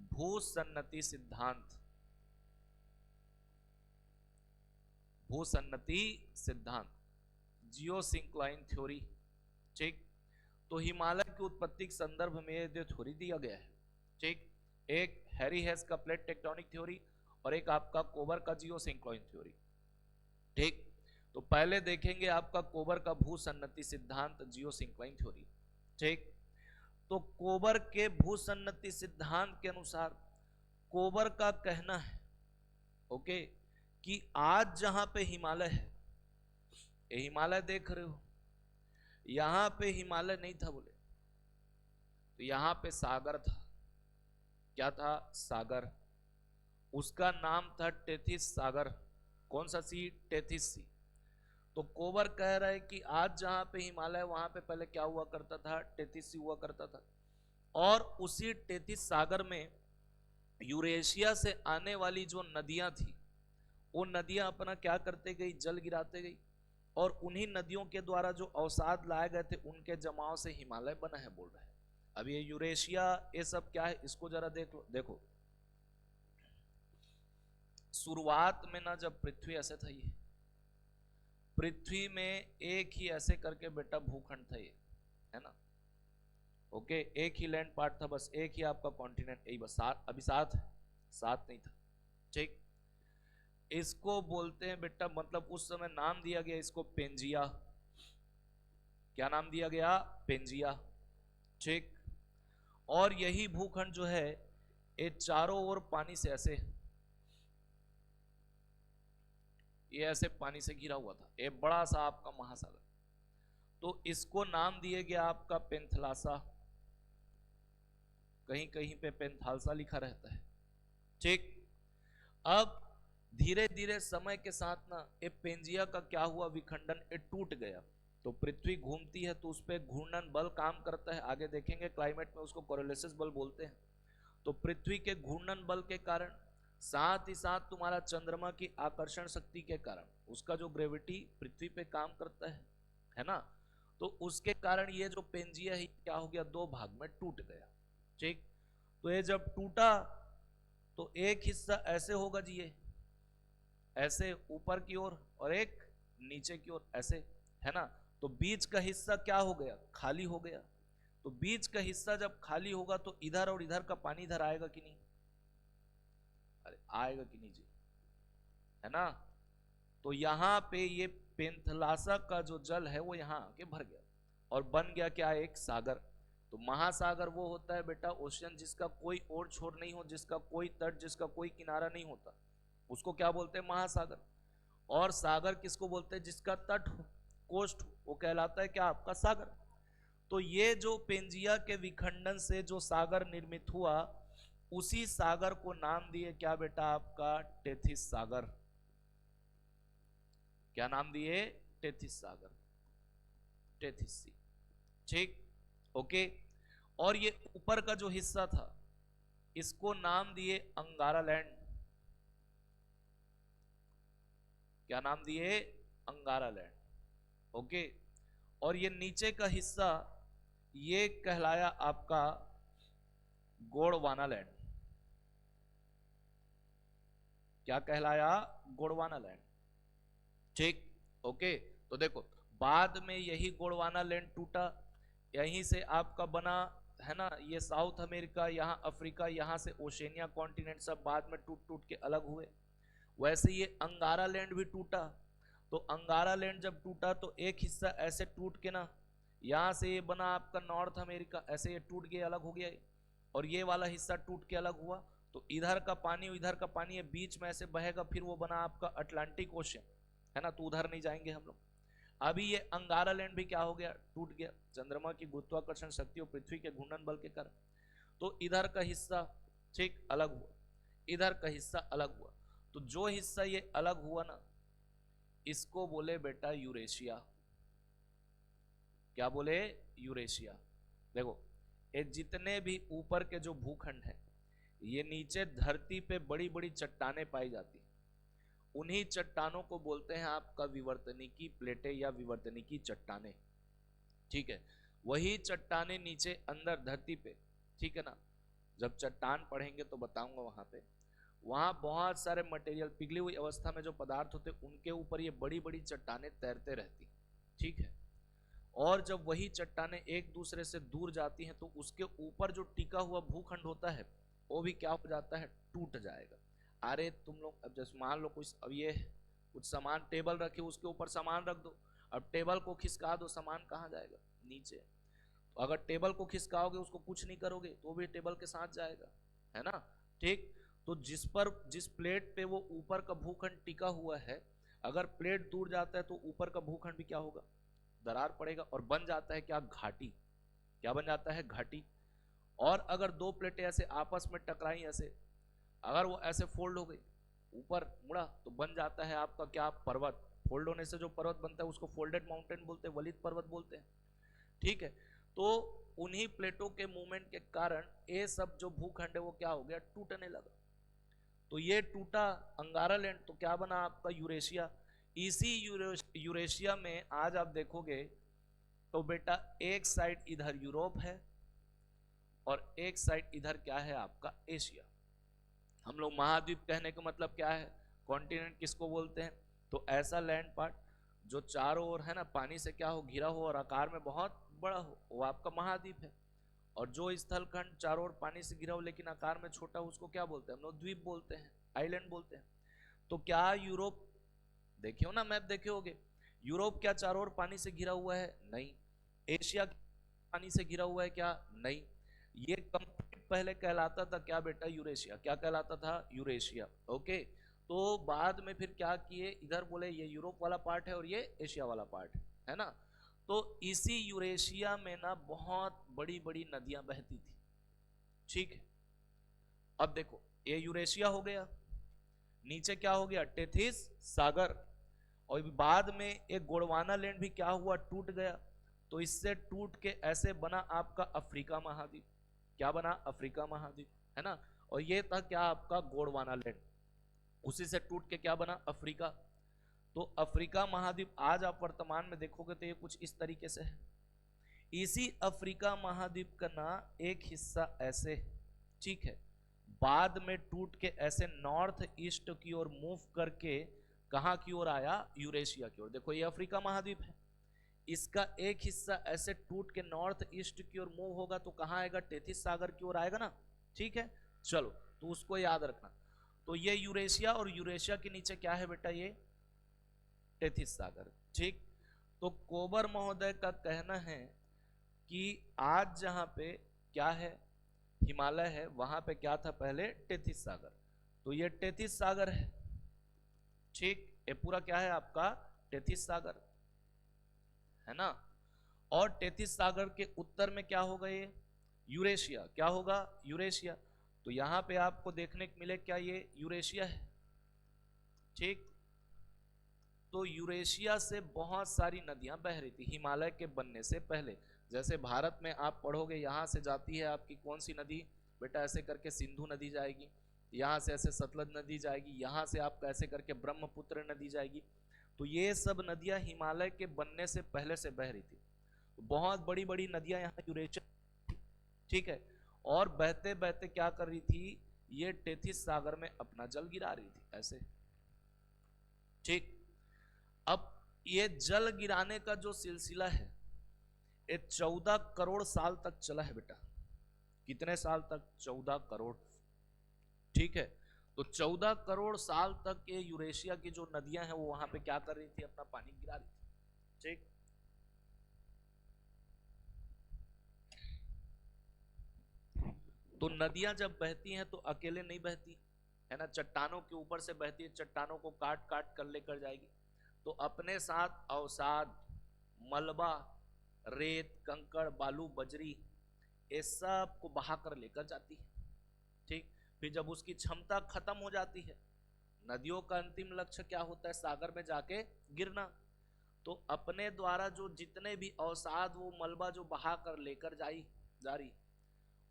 भूसन्नति सिद्धांत, भूसन्नति सिद्धांत, जियोसिंक्लाइन थ्योरी। ठीक, तो हिमालय की उत्पत्ति के संदर्भ में ये जो थ्योरी दिया गया है, ठीक, एक हैरी हेस का प्लेट टेक्टोनिक थ्योरी और एक आपका कोबर का जियोसिंक्लाइन थ्योरी। ठीक, तो पहले देखेंगे आपका कोबर का भूसन्नति सिद्धांत, जियोसिंक्लाइन थ्योरी। ठीक, तो कोबर के भूसन्नति सिद्धांत के अनुसार कोबर का कहना है, ओके, कि आज जहां पे हिमालय है, ये हिमालय देख रहे हो, यहां पे हिमालय नहीं था बोले, तो यहां पे सागर था। क्या था? सागर। उसका नाम था टेथिस सागर। कौन सा सी? Tethys sea. तो कोबर कह रहा है कि आज जहां पे हिमालय, वहां पे पहले क्या हुआ करता था? टेथिस सी हुआ करता था। और उसी टेथिस सागर में यूरेशिया से आने वाली जो नदियां थी, वो नदियां अपना क्या करते गई? जल गिराते गई, और उन्हीं नदियों के द्वारा जो अवसाद लाए गए थे, उनके जमाव से हिमालय बना है, बोल रहे हैं। अब ये यूरेशिया, ये सब क्या है, इसको जरा देख लो। देखो, शुरुआत में ना जब पृथ्वी ऐसे था, ये पृथ्वी में एक ही ऐसे करके बेटा भूखंड था, ये है ना, ओके, एक ही लैंड पार्ट था, बस एक ही आपका कॉन्टिनेंट, यही बस। सात, अभी सात है, सात नहीं था। ठीक, इसको बोलते हैं बेटा, मतलब उस समय नाम दिया गया इसको पेंजिया। क्या नाम दिया गया? पेंजिया। ठीक, और यही भूखंड जो है, ये चारों ओर पानी से ऐसे, ये ऐसे पानी से घिरा हुआ था, ये बड़ा सा आपका महासागर। तो इसको नाम दिए गया आपका पेंथलासा, कहीं कहीं पे पेंथालसा लिखा रहता है। ठीक, अब धीरे धीरे समय के साथ ना ये पेंजिया का क्या हुआ? विखंडन, ये टूट गया। तो पृथ्वी घूमती है तो उस पर घूर्णन बल काम करता है, आगे देखेंगे क्लाइमेट में उसको कोरियोलिसिस बल बोलते हैं। तो पृथ्वी के घूर्णन बल के कारण, साथ ही साथ तुम्हारा चंद्रमा की आकर्षण शक्ति के कारण, उसका जो ग्रेविटी पृथ्वी पे काम करता है ना, तो उसके कारण ये जो पेंजिया है क्या हो गया? दो भाग में टूट गया। ठीक, तो ये जब टूटा तो एक हिस्सा ऐसे होगा जी, ये ऐसे ऊपर की ओर, और एक नीचे की ओर ऐसे, है ना। तो बीच का हिस्सा क्या हो गया? खाली हो गया। तो बीच का हिस्सा जब खाली होगा तो इधर और इधर का पानी इधर आएगा कि नहीं? अरे आएगा कि नहीं जी, है ना। तो यहां पे ये पेंथलासा का जो जल है वो यहां आके भर गया और बन गया क्या? एक सागर। तो महासागर वो होता है बेटा, ओशियन, जिसका कोई ओर छोर नहीं हो, जिसका कोई तट, जिसका कोई किनारा नहीं होता, उसको क्या बोलते हैं? महासागर। और सागर किसको बोलते हैं? जिसका तट हो, कोस्ट हो, वो कहलाता है क्या? आपका सागर। तो ये जो पेंजिया के विखंडन से जो सागर निर्मित हुआ, उसी सागर को नाम दिए क्या बेटा? आपका टेथिस सागर। क्या नाम दिए? टेथिस सागर, टेथिस सी। ठीक, ओके। और ये ऊपर का जो हिस्सा था, इसको नाम दिए अंगारा लैंड। क्या नाम दिए? अंगारा लैंड। ओके, और ये नीचे का हिस्सा, ये कहलाया आपका गोंडवाना लैंड। क्या कहलाया? गोंडवाना लैंड। ठीक, ओके। तो देखो, बाद में यही गोंडवाना लैंड टूटा, यहीं से आपका बना, है ना, ये साउथ अमेरिका, यहाँ अफ्रीका, यहाँ से ओशेनिया कॉन्टिनेंट, सब बाद में टूट टूट के अलग हुए। वैसे ये अंगारा लैंड भी टूटा। तो अंगारा लैंड जब टूटा तो एक हिस्सा ऐसे टूट के ना, यहाँ से ये बना आपका नॉर्थ अमेरिका, ऐसे ये टूट गया, अलग हो गया, और ये वाला हिस्सा टूट के अलग हुआ। तो इधर का पानी इधर का पानी ये बीच में ऐसे बहेगा, फिर वो बना आपका अटलांटिक ओशन, है ना। तो उधर नहीं जाएंगे हम लोग। अभी ये अंगारा लैंड भी क्या हो गया? टूट गया, चंद्रमा की गुरुत्वाकर्षण शक्ति और पृथ्वी के घूर्णन बल के कारण। तो इधर का हिस्सा ठीक अलग हुआ, इधर का हिस्सा अलग हुआ। तो जो हिस्सा ये अलग हुआ ना, इसको बोले बेटा यूरेशिया। क्या बोले? यूरेशिया। देखो, ये जितने भी ऊपर के जो भूखंड है, ये नीचे धरती पे बड़ी बड़ी चट्टानें पाई जाती, उन्हीं चट्टानों को बोलते हैं आपका विवर्तनिकी प्लेटें या विवर्तनिकी चट्टानें। ठीक है, वही चट्टानें नीचे अंदर धरती पे, ठीक है ना, जब चट्टान पढ़ेंगे तो बताऊंगा वहां पे। वहां बहुत सारे मटेरियल, पिघली हुई अवस्था में जो पदार्थ होते उनके ऊपर ये बड़ी बड़ी चट्टानें तैरते रहती, ठीक है। और जब वही चट्टानें एक दूसरे से दूर जाती हैं तो उसके ऊपर जो टिका हुआ भूखंड होता है वो भी क्या हो जाता है, टूट जाएगा। अरे तुम लोग अब जैसे मान लो कुछ, अब ये कुछ सामान टेबल रखे उसके ऊपर सामान रख दो, अब टेबल को खिसका दो, सामान कहाँ जाएगा, नीचे। तो अगर टेबल को खिसकाओगे उसको कुछ नहीं करोगे तो भी टेबल के साथ जाएगा, है ना, ठीक। तो जिस प्लेट पे वो ऊपर का भूखंड टिका हुआ है, अगर प्लेट दूर जाता है तो ऊपर का भूखंड भी क्या होगा, दरार पड़ेगा और बन जाता है क्या, घाटी। क्या बन जाता है, घाटी। और अगर दो प्लेटें ऐसे आपस में टकराई ऐसे, अगर वो ऐसे फोल्ड हो गई ऊपर मुड़ा तो बन जाता है आपका क्या, पर्वत। फोल्ड होने से जो पर्वत बनता है उसको फोल्डेड माउंटेन बोलते हैं, वलित पर्वत बोलते हैं, ठीक है। तो उन्हीं प्लेटों के मूवमेंट के कारण ये सब जो भूखंड है वो क्या हो गया, टूटने लगा। तो ये टूटा अंगारा लैंड, तो क्या बना आपका, यूरेशिया। इसी यूरेशिया में आज आप देखोगे तो बेटा एक साइड इधर यूरोप है और एक साइड इधर क्या है आपका, एशिया। हम लोग महाद्वीप कहने का मतलब क्या है, कॉन्टिनेंट किसको बोलते हैं, तो ऐसा लैंड पार्ट जो चारों ओर है ना पानी से क्या हो, घिरा हो और आकार में बहुत बड़ा हो, वो आपका महाद्वीप है। और जो स्थल खंड चारों ओर पानी से घिरा हो लेकिन आकार में छोटा हो उसको क्या बोलते हैं, हम लोग द्वीप बोलते हैं, आइलैंड बोलते हैं। तो क्या यूरोप, देखे हो ना मैप देखे होगे, यूरोप क्या चारों ओर पानी से घिरा हुआ है, नहीं। एशिया पानी से घिरा हुआ है क्या, नहीं। ये कंप्लीट पहले कहलाता था क्या बेटा, यूरेशिया। क्या कहलाता था, यूरेशिया, ओके। तो बाद में फिर क्या किए, इधर बोले ये यूरोप वाला पार्ट है और ये एशिया वाला पार्ट है ना। तो इसी यूरेशिया में ना बहुत बड़ी बड़ी नदियां बहती थी, ठीक है। अब देखो ये यूरेशिया हो गया, नीचे क्या हो गया, टेथिस सागर। और बाद में एक गोंडवाना लैंड भी क्या हुआ, टूट गया। तो इससे टूट के ऐसे बना आपका अफ्रीका महाद्वीप। क्या बना, अफ्रीका महाद्वीप, है ना। और ये था क्या आपका गोंडवाना लैंड, उसी से टूट के क्या बना, अफ्रीका। तो अफ्रीका महाद्वीप आज आप वर्तमान में देखोगे तो ये कुछ इस तरीके से है। इसी अफ्रीका महाद्वीप का ना एक हिस्सा ऐसे, ठीक है, बाद में टूट के ऐसे नॉर्थ ईस्ट की ओर मूव करके कहां की ओर आया, यूरेशिया की ओर। देखो ये अफ्रीका महाद्वीप है, इसका एक हिस्सा ऐसे टूट के नॉर्थ ईस्ट की ओर मूव होगा तो कहां आएगा, टेथिस सागर की ओर आएगा ना, ठीक है। चलो तो उसको याद रखना। तो ये यूरेशिया और यूरेशिया के नीचे क्या है बेटा, ये टेथिस सागर, ठीक। तो कोबर महोदय का कहना है कि आज जहां पे क्या है, हिमालय है, वहां पे क्या था पहले, टेथिस सागर। तो ये टेथिस सागर है, ठीक। ये पूरा क्या है आपका, टेथिस सागर, है ना। और टेथिस सागर के उत्तर में क्या होगा, ये यूरेशिया। क्या होगा, यूरेशिया। तो यहां पे आपको देखने को मिले क्या, ये यूरेशिया है, ठीक। तो यूरेशिया से बहुत सारी नदियां बह रही थी हिमालय के बनने से पहले। जैसे भारत में आप पढ़ोगे यहां से जाती है आपकी कौन सी नदी बेटा, ऐसे करके सिंधु नदी जाएगी, यहां से ऐसे सतलज नदी जाएगी, यहां से आपका ऐसे करके ब्रह्मपुत्र नदी जाएगी। तो ये सब नदियां हिमालय के बनने से पहले से बह रही थी। तो बहुत बड़ी बड़ी नदियां यहाँ यूरेशिया, ठीक है। और बहते बहते क्या कर रही थी, ये टेथिस सागर में अपना जल गिरा रही थी ऐसे, ठीक। अब ये जल गिराने का जो सिलसिला है ये 14 करोड़ साल तक चला है बेटा। कितने साल तक, 14 करोड़, ठीक है। तो 14 करोड़ साल तक ये यूरेशिया की जो नदियां हैं वो वहां पे क्या कर रही थी, अपना पानी गिरा रही थी, ठीक। तो नदियां जब बहती हैं तो अकेले नहीं बहती है ना, चट्टानों के ऊपर से बहती है, चट्टानों को काट काट कर लेकर जाएगी। तो अपने साथ अवसाद, मलबा, रेत, कंकड़, बालू, बजरी, ये सब को बहा कर लेकर जाती है, ठीक। फिर जब उसकी क्षमता खत्म हो जाती है, नदियों का अंतिम लक्ष्य क्या होता है, सागर में जाके गिरना। तो अपने द्वारा जो जितने भी अवसाद, वो मलबा जो बहा कर लेकर जा रही,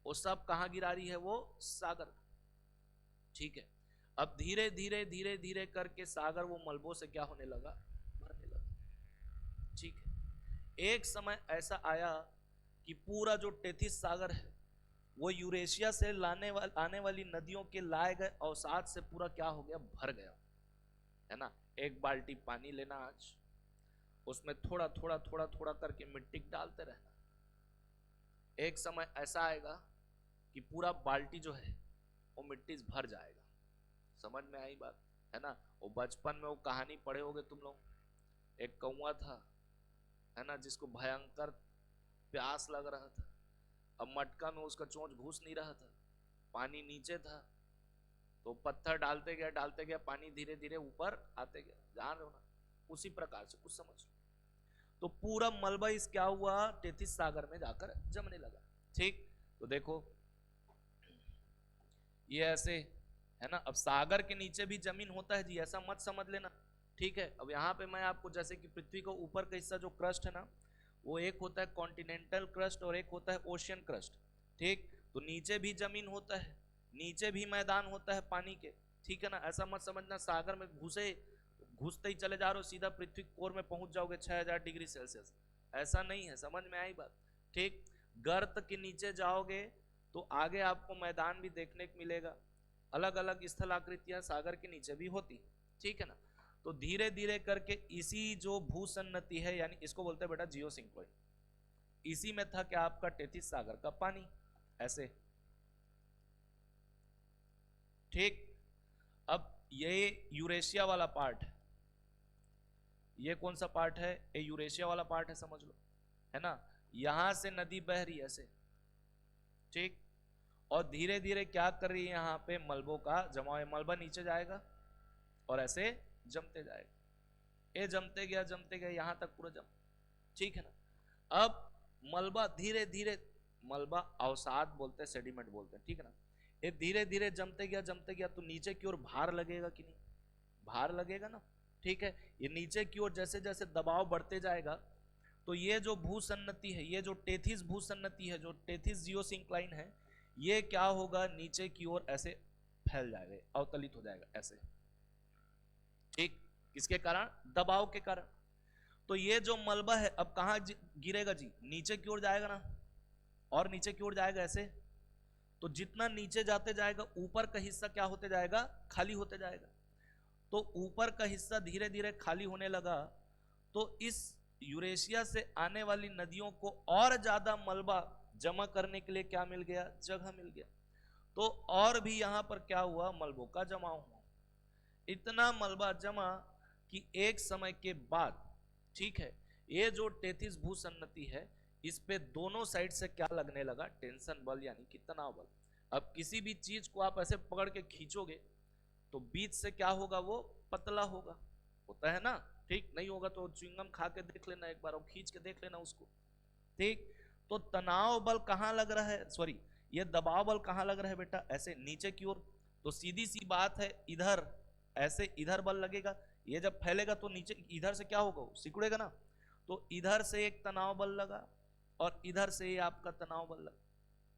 वो सब कहाँ गिरा रही है, वो सागर, ठीक है। अब धीरे धीरे धीरे धीरे करके सागर वो मलबों से क्या होने लगा, भरने लगा, ठीक है। एक समय ऐसा आया कि पूरा जो टेथिस सागर है वो यूरेशिया से आने वाली नदियों के लाए गए अवसाद से पूरा क्या हो गया, भर गया, है ना। एक बाल्टी पानी लेना आज, उसमें थोड़ा थोड़ा थोड़ा थोड़ा करके मिट्टी डालते रहना, एक समय ऐसा आएगा कि पूरा बाल्टी जो है वो मिट्टी से भर जाएगा। समझ में आई बात, है ना। वो बचपन में वो कहानी पढ़े होगे तुम लोग, एक कौवा था, है ना, जिसको भयंकर प्यास लग रहा था। अब मटका में उसका चोंच घुस नहीं रहा था, पानी नीचे था, तो पत्थर डालते गया, पानी धीरे धीरे ऊपर आते गया, जान रहे हो ना। उसी प्रकार से कुछ समझ लो, तो पूरा मलबा इस क्या हुआ, टेथिस सागर में जाकर जमने लगा। ठीक, तो देखो ये ऐसे, है ना। अब सागर के नीचे भी जमीन होता है जी, ऐसा मत समझ लेना, ठीक है। अब यहाँ पे मैं आपको, जैसे कि पृथ्वी को ऊपर का हिस्सा जो क्रस्ट है ना, वो एक होता है कॉन्टिनेंटल क्रस्ट और एक होता है ओशियन क्रस्ट, ठीक। तो नीचे भी जमीन होता है, नीचे भी मैदान होता है पानी के, ठीक है ना। ऐसा मत समझना सागर में घुसते ही चले जा रहे हो सीधा पृथ्वी कोर में पहुंच जाओगे 6000 डिग्री सेल्सियस, ऐसा नहीं है। समझ में आई बात, ठीक। गर्त के नीचे जाओगे तो आगे आपको मैदान भी देखने को मिलेगा, अलग अलग स्थलाकृतियां सागर के नीचे भी होती, ठीक है ना। तो धीरे धीरे करके इसी जो भूसन्नति है, यानी इसको बोलते हैं बेटा जियोसिंक्लोइड, इसी में था क्या आपका टेथिस सागर का पानी, ऐसे, ठीक। अब ये यूरेशिया वाला पार्ट, ये कौन सा पार्ट है, ये यूरेशिया वाला पार्ट है, समझ लो, है ना। यहां से नदी बह रही है ऐसे, ठीक। और धीरे धीरे क्या कर रही है, यहाँ पे मलबों का जमाव है, मलबा नीचे जाएगा और ऐसे जमते जाएगा, ये जमते गया यहाँ तक पूरा जम, ठीक है ना। अब मलबा धीरे धीरे, मलबा अवसाद बोलते हैं, सेडिमेंट बोलते हैं, ठीक है ना। ये धीरे धीरे जमते गया तो नीचे की ओर भार लगेगा कि नहीं, भार लगेगा ना, ठीक है। ये नीचे की ओर जैसे जैसे दबाव बढ़ते जाएगा, तो ये जो भूसन्नति है, ये जो टेथिस भूसन्नति है, जो टेथिस जियोसिंक्लाइन है, ये क्या होगा, नीचे की ओर ऐसे फैल जाएगा, अवतलित हो जाएगा ऐसे, ठीक। किसके कारण, दबाव के कारण। तो ये जो मलबा है अब कहां गिरेगा जी, नीचे की ओर जाएगा ना, और नीचे की ओर जाएगा ऐसे। तो जितना नीचे जाते जाएगा ऊपर का हिस्सा क्या होते जाएगा, खाली होते जाएगा। तो ऊपर का हिस्सा धीरे धीरे खाली होने लगा, तो इस यूरेशिया से आने वाली नदियों को और ज्यादा मलबा जमा करने के लिए क्या मिल गया, जगह मिल गया। तो और भी यहां पर क्या हुआ, मलबों का जमाव हुआ, इतना मलबा जमा कि एक समय के बाद, ठीक है, ये जो टेथिस भूसन्नति है, इस पे दोनों साइड से क्या लगने लगा, टेंशन बल यानी कि तनाव बल। अब किसी भी चीज को आप ऐसे पकड़ के खींचोगे तो बीच से क्या होगा, वो पतला होगा, होता है ना, ठीक। नहीं होगा तो च्युइंगम खा के देख लेना एक बार, और खींच के देख लेना उसको, ठीक। तो तनाव बल कहां लग रहा है, सॉरी, ये दबाव बल कहां लग रहा है बेटा, ऐसे नीचे की ओर। तो सीधी सी बात है, इधर ऐसे इधर बल लगेगा, ये जब फैलेगा तो नीचे इधर से क्या होगा, सिकुड़ेगा ना। तो इधर से एक तनाव बल लगा और इधर से आपका तनाव बल लगा,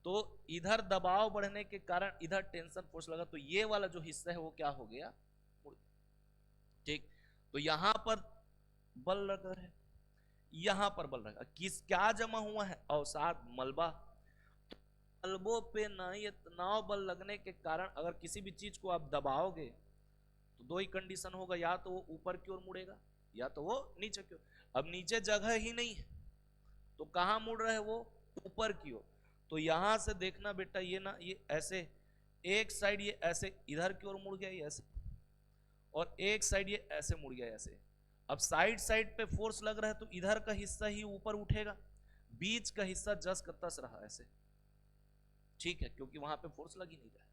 तो इधर दबाव बढ़ने के कारण इधर टेंशन फोर्स लगा, तो ये वाला जो हिस्सा है वो क्या हो गया, ठीक। तो यहां पर बल लग रहा है, यहां पर बल लगा, किस क्या जमा हुआ है, अवसाद, मलबा। मलबों पे ना ये तनाव बल लगने के कारण अगर किसी भी चीज को आप दबाओगे तो दो ही कंडीशन होगा, या तो वो ऊपर की ओर मुड़ेगा या तो वो नीचे की ओर। अब नीचे जगह ही नहीं है तो कहां मुड़ रहा है वो, ऊपर की ओर। तो यहां से देखना बेटा, ये ना ये ऐसे एक साइड ये ऐसे इधर की ओर मुड़ गया, ये ऐसे, और एक साइड ये ऐसे मुड़ गया ऐसे। अब साइड साइड पे फोर्स लग रहा है तो इधर का हिस्सा ही ऊपर उठेगा, बीच का हिस्सा जस का तस रहा ऐसे, ठीक है, क्योंकि वहां पे फोर्स लग ही नहीं रहा है।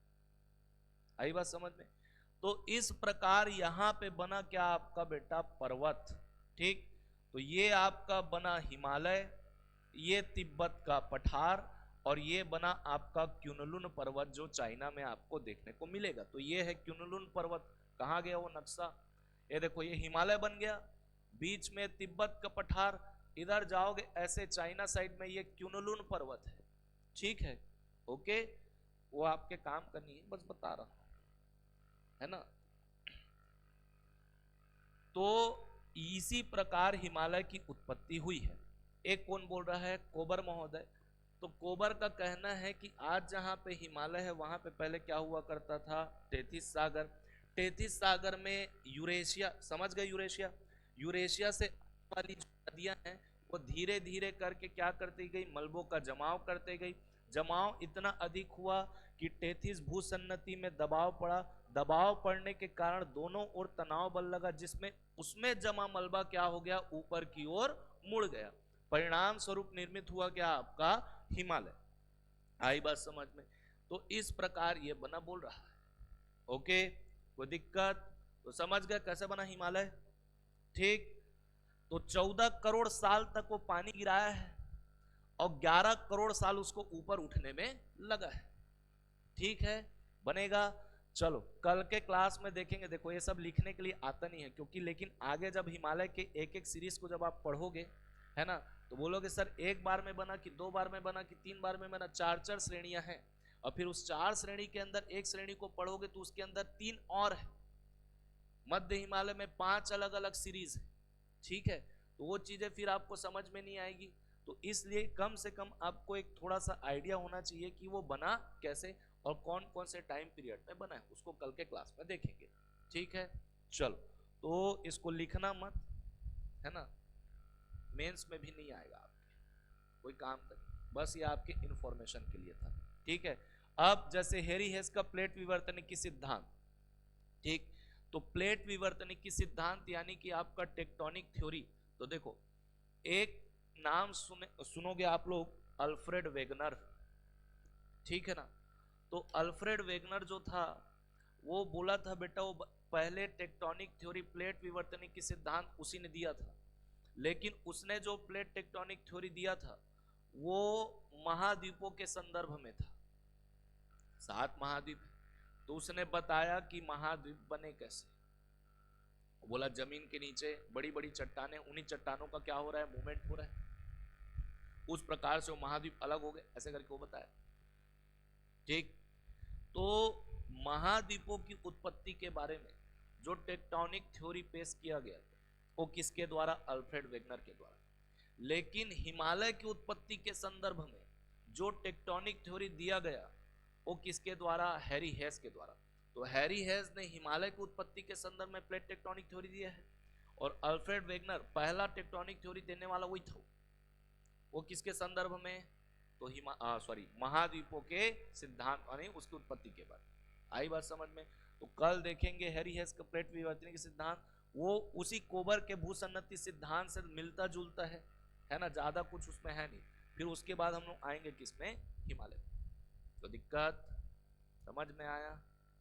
आई बात समझ में। तो इस प्रकार यहां पे बना क्या आपका बेटा, पर्वत, ठीक। तो ये आपका बना हिमालय, ये तिब्बत का पठार, और ये बना आपका क्युनलुन पर्वत जो चाइना में आपको देखने को मिलेगा। तो ये है क्युनलुन पर्वत, कहां गया वो नक्शा, ये देखो, ये हिमालय बन गया, बीच में तिब्बत का पठार, इधर जाओगे ऐसे चाइना साइड में ये क्युनलुन पर्वत है, ठीक है, ओके। वो आपके काम करनी है, बस बता रहा हूं, है ना। तो इसी प्रकार हिमालय की उत्पत्ति हुई है। एक कौन बोल रहा है, कोबर महोदय, तो कोबर का कहना है कि आज जहां पे हिमालय है वहां पे पहले क्या हुआ करता था, टेथिस सागर। टेथिस सागर में यूरेशिया, समझ गए, यूरेशिया, यूरेशिया से वाली जो नदियां हैं वो धीरे धीरे करके क्या करती गई, मलबों का जमाव करते गई। जमाव इतना अधिक हुआ कि टेथिस भूसन्नति में दबाव पड़ा। दबाव पड़ने के कारण दोनों ओर तनाव बल लगा, जिसमें उसमें जमा मलबा क्या हो गया, ऊपर की ओर मुड़ गया। परिणाम स्वरूप निर्मित हुआ क्या, आपका हिमालय। आई बात समझ में? तो इस प्रकार ये बना, बोल रहा है। ओके, कोई दिक्कत? तो समझ गए कैसे बना हिमालय। ठीक, तो 14 करोड़ साल तक वो पानी गिराया है और 11 करोड़ साल उसको ऊपर उठने में लगा है। ठीक है, बनेगा। चलो कल के क्लास में देखेंगे। देखो ये सब लिखने के लिए आता नहीं है क्योंकि, लेकिन आगे जब हिमालय के एक एक सीरीज को जब आप पढ़ोगे, है ना, तो बोलोगे सर एक बार में बना कि 2 बार में बना कि 3 बार में बना। 4 श्रेणियां हैं और फिर उस 4 श्रेणी के अंदर एक श्रेणी को पढ़ोगे तो उसके अंदर 3 और है। मध्य हिमालय में 5 अलग अलग सीरीज है। ठीक है, तो वो चीजें फिर आपको समझ में नहीं आएगी। तो इसलिए कम से कम आपको एक थोड़ा सा आइडिया होना चाहिए कि वो बना कैसे और कौन कौन से टाइम पीरियड में बना है, उसको कल के क्लास में देखेंगे। ठीक है, चलो, तो इसको लिखना मत, है ना, मेंस में भी नहीं आएगा आपके, कोई काम नहीं, बस ये आपके इंफॉर्मेशन के लिए था। ठीक है, अब जैसे हेरी हेस का प्लेट विवर्तनिकी सिद्धांत, ठीक, तो प्लेट विवर्तनिकी सिद्धांत यानी कि आपका टेक्टोनिक थ्योरी। तो देखो एक नाम सुनोगे आप लोग, अल्फ्रेड वेगनर। ठीक है ना, तो अल्फ्रेड वेगनर जो था वो बोला था बेटा, वो पहले टेक्टोनिक थ्योरी प्लेट विवर्तनिकी सिद्धांत उसी ने दिया था। लेकिन उसने जो प्लेट टेक्टोनिक थ्योरी दिया था वो महाद्वीपों के संदर्भ में था। 7 महाद्वीप, तो उसने बताया कि महाद्वीप बने कैसे। बोला जमीन के नीचे बड़ी बड़ी चट्टानें, उन्हीं चट्टानों का क्या हो रहा है, मूवमेंट हो रहा है, उस प्रकार से वो महाद्वीप अलग हो गए, ऐसे करके वो बताया। ठीक, तो महाद्वीपों की उत्पत्ति के बारे में जो टेक्टोनिक थ्योरी पेश किया गया वो किसके द्वारा, अल्फ्रेड वेगनर के द्वारा। लेकिन हिमालय की उत्पत्ति के संदर्भ में जो टेक्टोनिक थ्योरी दिया गया वो किसके द्वारा, हैरी हेस के द्वारा। तो हैरी हेस ने हिमालय की उत्पत्ति के संदर्भ में प्लेट टेक्टोनिक थ्योरी दिया है और अल्फ्रेड वेगनर पहला टेक्टोनिक थ्योरी देने वाला वही था। वो किसके संदर्भ में, तो महाद्वीपों के सिद्धांत यानी उसकी उत्पत्ति के बाद। आई बात समझ में? तो कल देखेंगे हैरी हेस का प्लेट विवर्तनिकी सिद्धांत, वो उसी कोबर के भूसन्नति सिद्धांत से मिलता जुलता है ना, ज्यादा कुछ उसमें है नहीं। फिर उसके बाद हम लोग आएंगे किसमें, हिमालय। तो दिक्कत समझ में आया?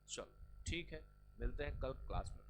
चलो ठीक है, मिलते हैं कल क्लास में।